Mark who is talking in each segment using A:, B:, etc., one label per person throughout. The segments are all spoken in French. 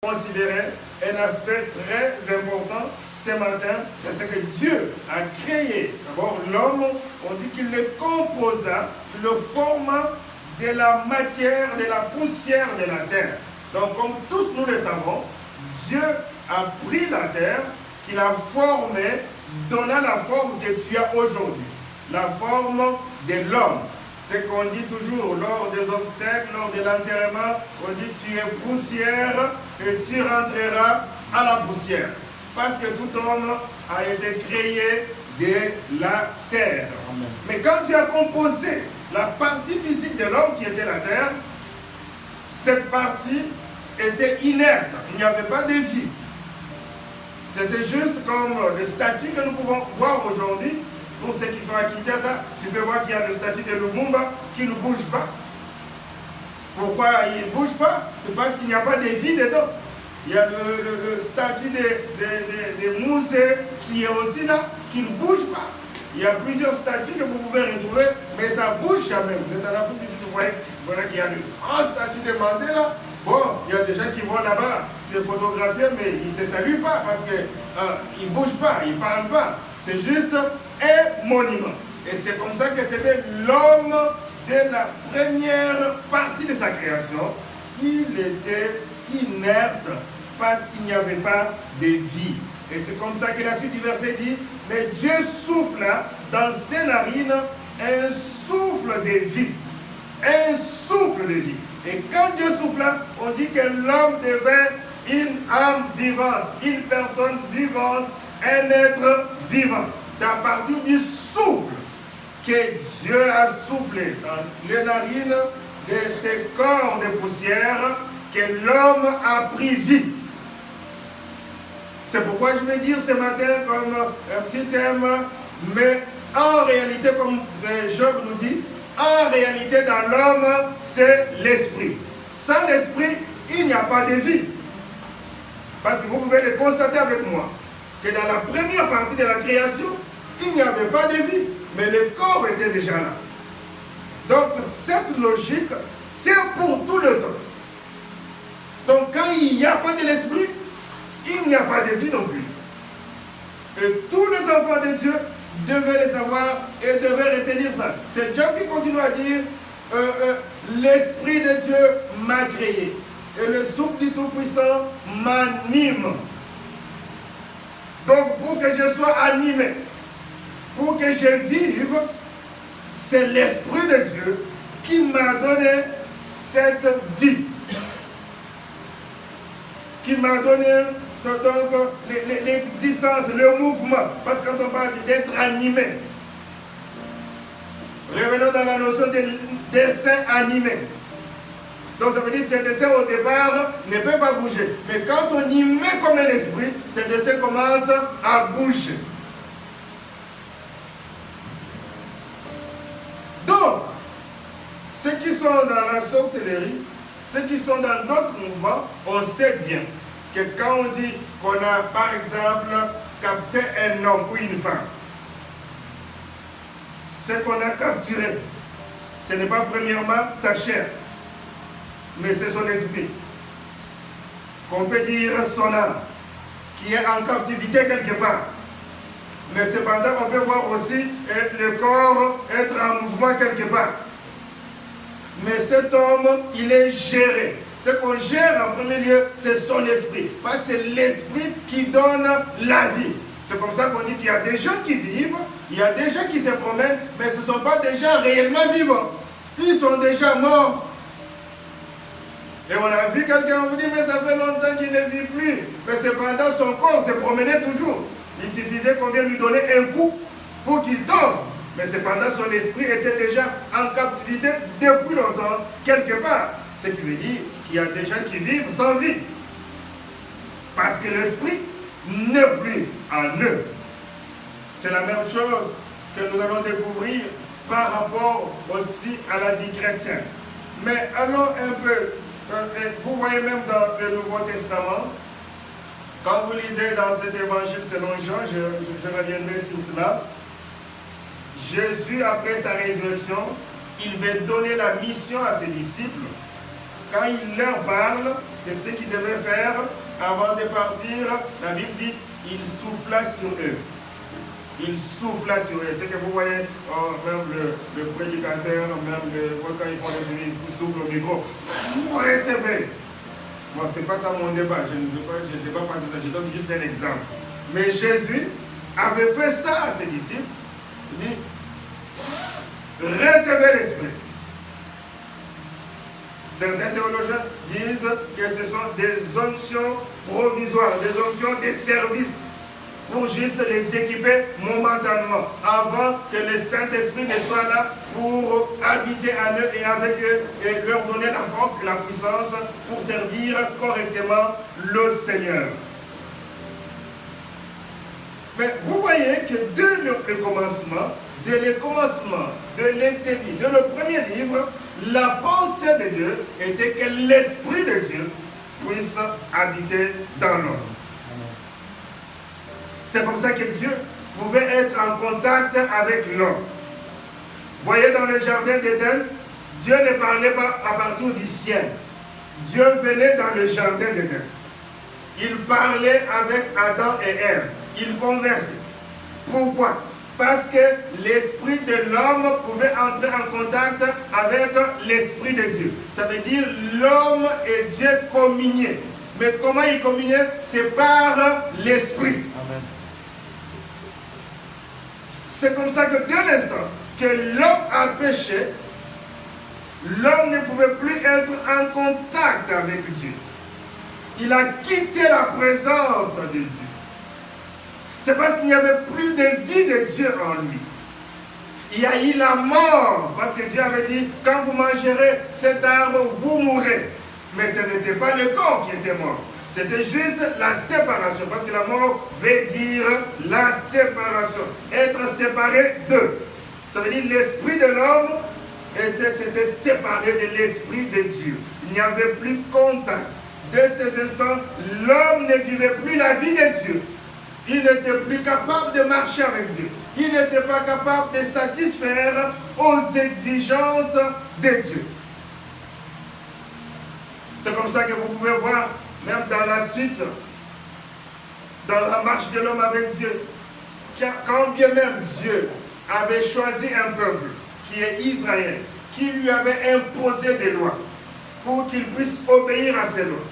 A: considérer un aspect très important ce matin, c'est que Dieu a créé d'abord l'homme, on dit qu'il le composa, le forma de la matière, de la poussière de la terre. Donc comme tous nous le savons, Dieu a pris la terre, qu'il a formée, donnant la forme que tu as aujourd'hui, la forme de l'homme. C'est qu'on dit toujours lors des obsèques, lors de l'enterrement, on dit tu es poussière et tu rentreras à la poussière. Parce que tout homme a été créé de la terre. Amen. Mais quand tu as composé la partie physique de l'homme qui était la terre, cette partie était inerte, il n'y avait pas de vie. C'était juste comme le statut que nous pouvons voir aujourd'hui. Pour ceux qui sont à Kinshasa, tu peux voir qu'il y a le statut de Lumumba qui ne bouge pas. Pourquoi il ne bouge pas? C'est parce qu'il n'y a pas de vie dedans. Il y a le statut de Moussé qui est aussi là, qui ne bouge pas. Il y a plusieurs statues que vous pouvez retrouver, mais ça ne bouge jamais. Vous êtes en Afrique du Sud, vous voyez qu'il y a un statut de Mandela. Bon, il y a des gens qui vont là-bas se photographier, mais ils ne se saluent pas parce qu'ils ne bougent pas, ils ne parlent pas. C'est juste un monument. Et c'est comme ça que c'était l'homme de la première partie de sa création. Il était inerte parce qu'il n'y avait pas de vie. Et c'est comme ça que la suite du verset dit, mais Dieu souffla dans ses narines un souffle de vie. Un souffle de vie. Et quand Dieu souffla, on dit que l'homme devint une âme vivante, une personne vivante, un être vivant. C'est à partir du souffle que Dieu a soufflé dans les narines de ces corps de poussière que l'homme a pris vie. C'est pourquoi je vais dire ce matin comme un petit thème, mais en réalité, comme Job nous dit, en réalité dans l'homme, c'est l'esprit. Sans l'esprit, il n'y a pas de vie. Parce que vous pouvez le constater avec moi, que dans la première partie de la création, il n'y avait pas de vie, mais le corps était déjà là. Donc cette logique, c'est pour tout le temps. Donc quand il n'y a pas de l'esprit, il n'y a pas de vie non plus. Et tous les enfants de Dieu devaient le savoir et devaient retenir ça. C'est Job qui continue à dire, l'Esprit de Dieu m'a créé. Et le souffle du Tout-Puissant m'anime. Donc pour que je sois animé, pour que je vive, c'est l'Esprit de Dieu qui m'a donné cette vie. Qui m'a donné donc l'existence, le mouvement. Parce que quand on parle d'être animé, revenons dans la notion de dessin animé. Donc ça veut dire que ce dessin au départ ne peut pas bouger. Mais quand on y met comme un esprit, ce dessin commence à bouger. Donc, ceux qui sont dans la sorcellerie, ceux qui sont dans d'autres mouvements, on sait bien que quand on dit qu'on a par exemple capté un homme ou une femme, ce qu'on a capturé, ce n'est pas premièrement sa chair, mais c'est son esprit. Qu'on peut dire son âme, qui est en captivité quelque part. Mais cependant, on peut voir aussi le corps être en mouvement quelque part. Mais cet homme, il est géré. Ce qu'on gère en premier lieu, c'est son esprit. Parce que c'est l'esprit qui donne la vie. C'est comme ça qu'on dit qu'il y a des gens qui vivent, il y a des gens qui se promènent, mais ce ne sont pas des gens réellement vivants. Ils sont déjà morts. Et on a vu quelqu'un, on vous dit, mais ça fait longtemps qu'il ne vit plus. Mais cependant, son corps se promenait toujours. Il suffisait qu'on vienne lui donner un coup pour qu'il tombe. Mais cependant, son esprit était déjà en captivité depuis longtemps, quelque part. Ce qui veut dire qu'il y a des gens qui vivent sans vie. Parce que l'esprit n'est plus en eux. C'est la même chose que nous allons découvrir par rapport aussi à la vie chrétienne. Mais allons un peu, vous voyez même dans le Nouveau Testament, quand vous lisez dans cet évangile selon Jean, je reviendrai sur cela, Jésus, après sa résurrection, il veut donner la mission à ses disciples. Quand il leur parle, de ce qu'ils devaient faire avant de partir, la Bible dit, il souffla sur eux. Il souffla sur eux. C'est que vous voyez, même le prédicateur, même quand ils font les églises, ils soufflent au micro. Vous recevez. Bon, ce n'est pas ça mon débat. Je ne vais pas passer ça. Je donne juste un exemple. Mais Jésus avait fait ça à ses disciples. Il dit, recevez l'Esprit. Certains théologiens disent que ce sont des onctions provisoires, des onctions de service pour juste les équiper momentanément, avant que le Saint-Esprit ne soit là pour habiter en eux et avec eux et leur donner la force et la puissance pour servir correctement le Seigneur. Mais vous voyez que dès le commencement de l'Éthémie, de le premier livre, la pensée de Dieu était que l'Esprit de Dieu puisse habiter dans l'homme. C'est comme ça que Dieu pouvait être en contact avec l'homme. Voyez, dans le jardin d'Éden, Dieu ne parlait pas à partir du ciel. Dieu venait dans le jardin d'Éden. Il parlait avec Adam et Ève. Il conversait. Pourquoi? Parce que l'esprit de l'homme pouvait entrer en contact avec l'esprit de Dieu. Ça veut dire l'homme et Dieu communiaient. Mais comment ils communiaient? C'est par l'esprit. Amen. C'est comme ça que dès l'instant que l'homme a péché, l'homme ne pouvait plus être en contact avec Dieu. Il a quitté la présence de Dieu. C'est parce qu'il n'y avait plus de vie de Dieu en lui. Il y a eu la mort, parce que Dieu avait dit, quand vous mangerez cet arbre, vous mourrez. Mais ce n'était pas le corps qui était mort. C'était juste la séparation, parce que la mort veut dire la séparation. Être séparé d'eux. Ça veut dire l'esprit de l'homme s'était séparé de l'esprit de Dieu. Il n'y avait plus contact. Dès ces instants, l'homme ne vivait plus la vie de Dieu. Il n'était plus capable de marcher avec Dieu. Il n'était pas capable de satisfaire aux exigences de Dieu. C'est comme ça que vous pouvez voir, même dans la suite, dans la marche de l'homme avec Dieu, quand bien même Dieu avait choisi un peuple, qui est Israël, qui lui avait imposé des lois, pour qu'il puisse obéir à ces lois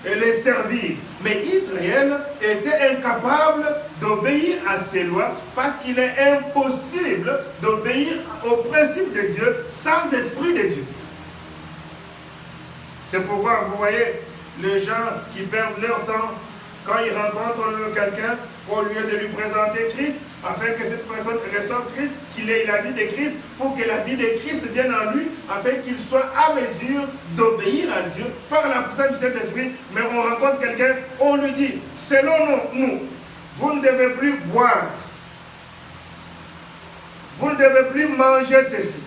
A: et les servir. Mais Israël était incapable d'obéir à ces lois parce qu'il est impossible d'obéir aux principes de Dieu sans esprit de Dieu. C'est pourquoi vous voyez les gens qui perdent leur temps quand ils rencontrent quelqu'un, au lieu de lui présenter Christ, afin que cette personne reçoive Christ, qu'il ait la vie de Christ, pour que la vie de Christ vienne en lui, afin qu'il soit à mesure d'obéir à Dieu par la puissance du Saint-Esprit. Mais on rencontre quelqu'un, on lui dit, selon nous, vous ne devez plus boire, vous ne devez plus manger ceci,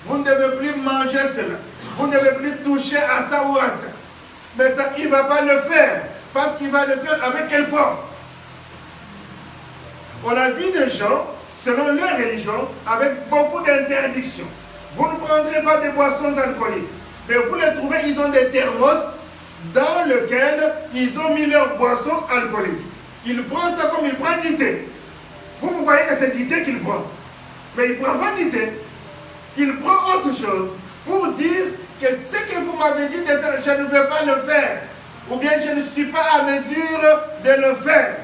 A: vous ne devez plus manger cela, vous ne devez plus toucher à ça ou à ça. Mais ça, il ne va pas le faire, parce qu'il va le faire avec quelle force? On a vu des gens, selon leur religion, avec beaucoup d'interdictions. Vous ne prendrez pas de boissons alcooliques. Mais vous les trouvez, ils ont des thermos dans lesquels ils ont mis leurs boissons alcooliques. Ils prennent ça comme ils prennent du thé. Vous croyez que c'est du thé qu'il prend. Mais il ne prend pas du thé. Il prend autre chose pour dire que ce que vous m'avez dit de faire, je ne vais pas le faire. Ou bien je ne suis pas à mesure de le faire.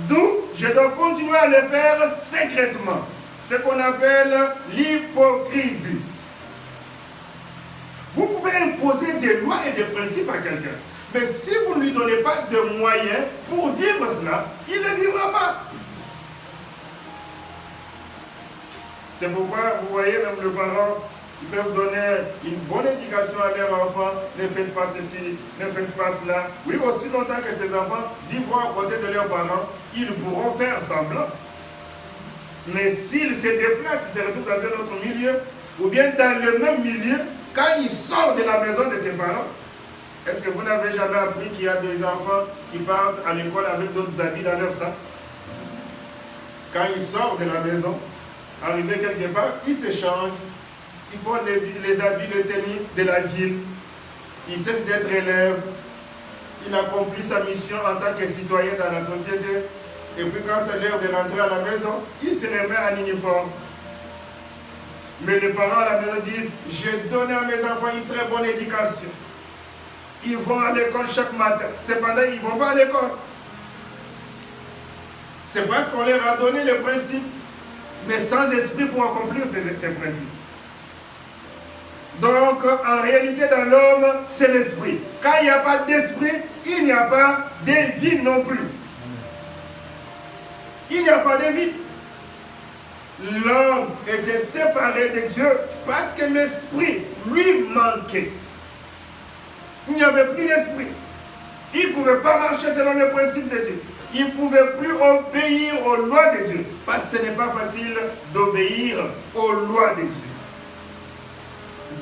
A: D'où je dois continuer à le faire secrètement. Ce qu'on appelle l'hypocrisie. Vous pouvez imposer des lois et des principes à quelqu'un. Mais si vous ne lui donnez pas de moyens pour vivre cela, il ne vivra pas. C'est pourquoi vous voyez même le parent, ils peuvent donner une bonne éducation à leurs enfants. Ne faites pas ceci, ne faites pas cela. Oui, aussi longtemps que ces enfants vivent à côté de leurs parents, ils pourront faire semblant. Mais s'ils se déplacent, ils se retrouvent dans un autre milieu, ou bien dans le même milieu, quand ils sortent de la maison de ses parents, est-ce que vous n'avez jamais appris qu'il y a des enfants qui partent à l'école avec d'autres habits dans leur sac? Quand ils sortent de la maison, arrivés quelque part, ils se changent. Ils portent les habits, les tenues de la ville. il cesse d'être élève, il accomplit sa mission en tant que citoyen dans la société, et puis quand c'est l'heure de rentrer à la maison, il se remet en uniforme. Mais les parents à la maison disent, j'ai donné à mes enfants une très bonne éducation. Ils vont à l'école chaque matin. Cependant, ils ne vont pas à l'école. C'est parce qu'on leur a donné les principes, mais sans esprit pour accomplir ces principes. Donc, en réalité, dans l'homme, c'est l'esprit. Quand il n'y a pas d'esprit, il n'y a pas de vie non plus. Il n'y a pas de vie. L'homme était séparé de Dieu parce que l'esprit lui manquait. Il n'y avait plus d'esprit. Il ne pouvait pas marcher selon les principes de Dieu. Il ne pouvait plus obéir aux lois de Dieu. Parce que ce n'est pas facile d'obéir aux lois de Dieu.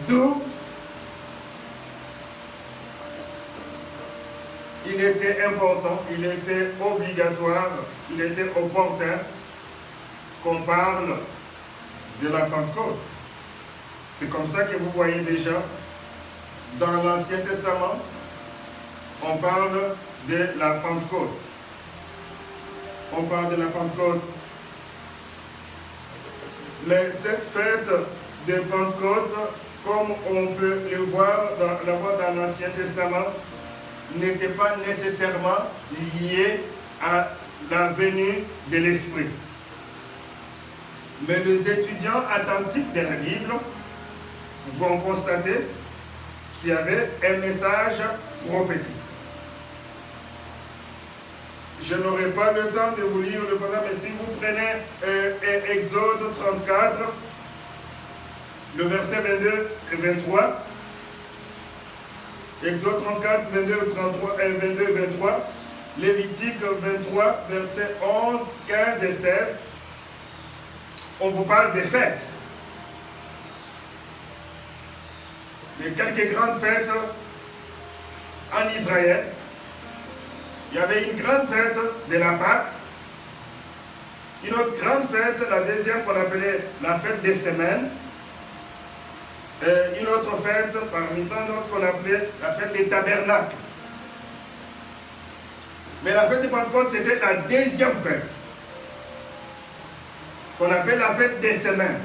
A: D'où il était important, il était obligatoire, il était opportun qu'on parle de la Pentecôte. C'est comme ça que vous voyez déjà, dans l'Ancien Testament, on parle de la Pentecôte. On parle de la Pentecôte. Cette fête de Pentecôte, comme on peut le voir dans l'Ancien Testament, n'était pas nécessairement liée à la venue de l'Esprit. Mais les étudiants attentifs de la Bible vont constater qu'il y avait un message prophétique. Je n'aurai pas le temps de vous lire le passage, mais si vous prenez Exode 34, le verset 22 et 23, Exode 34, 22 et 23, Lévitique 23, versets 11, 15 et 16, on vous parle des fêtes. Les quelques grandes fêtes en Israël. Il y avait une grande fête de la Pâque, une autre grande fête, la deuxième qu'on appelait la fête des semaines, et une autre fête parmi tant d'autres qu'on appelait la fête des tabernacles. Mais la fête de Pentecôte, c'était la deuxième fête, qu'on appelle la fête des semaines.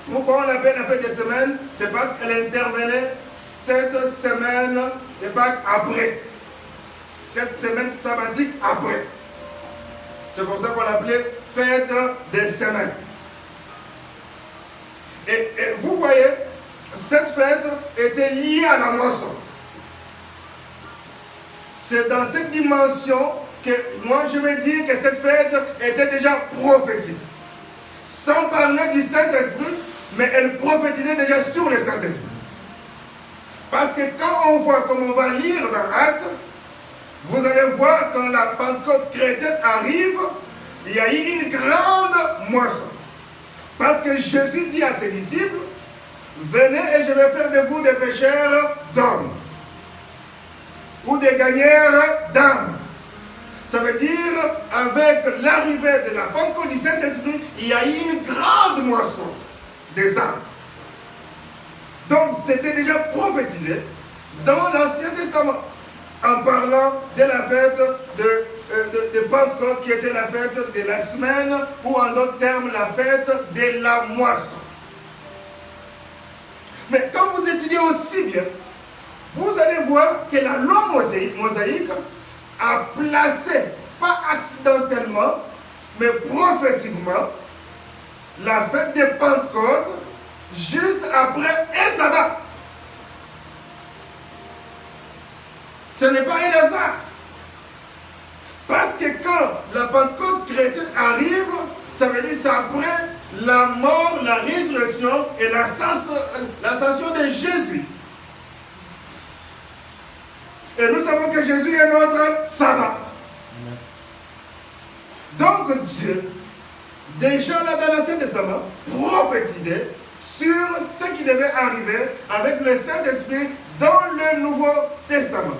A: Pourquoi on l'appelle la fête des semaines? C'est parce qu'elle intervenait 7 semaines de Pâques après. 7 semaines sabbatiques après. C'est comme ça qu'on l'appelait fête des semaines. Et vous voyez, cette fête était liée à la moisson. C'est dans cette dimension que moi je vais dire que cette fête était déjà prophétique. Sans parler du Saint-Esprit, mais elle prophétisait déjà sur le Saint-Esprit. Parce que quand on voit, comme on va lire dans Actes, vous allez voir quand la Pentecôte chrétienne arrive, il y a eu une grande moisson. Parce que Jésus dit à ses disciples, venez et je vais faire de vous des pêcheurs d'hommes. Ou des gagneurs d'âmes. Ça veut dire, avec l'arrivée de la Pentecôte du Saint-Esprit, il y a eu une grande moisson des âmes. Donc, c'était déjà prophétisé dans l'Ancien Testament, en parlant de la fête de Pentecôte, qui était la fête de la semaine, ou en d'autres termes, la fête de la moisson. Mais quand vous étudiez aussi bien, vous allez voir que la loi mosaïque a placé, pas accidentellement, mais prophétiquement, la fête de Pentecôte juste après un sabbat. Ce n'est pas un hasard. Parce que quand la Pentecôte chrétienne arrive, ça veut dire c'est après la mort, la résurrection et l'ascension de Jésus. Et nous savons que Jésus est notre sabbat. Donc Dieu, déjà là dans l'Ancien Testament, prophétisait sur ce qui devait arriver avec le Saint-Esprit dans le Nouveau Testament.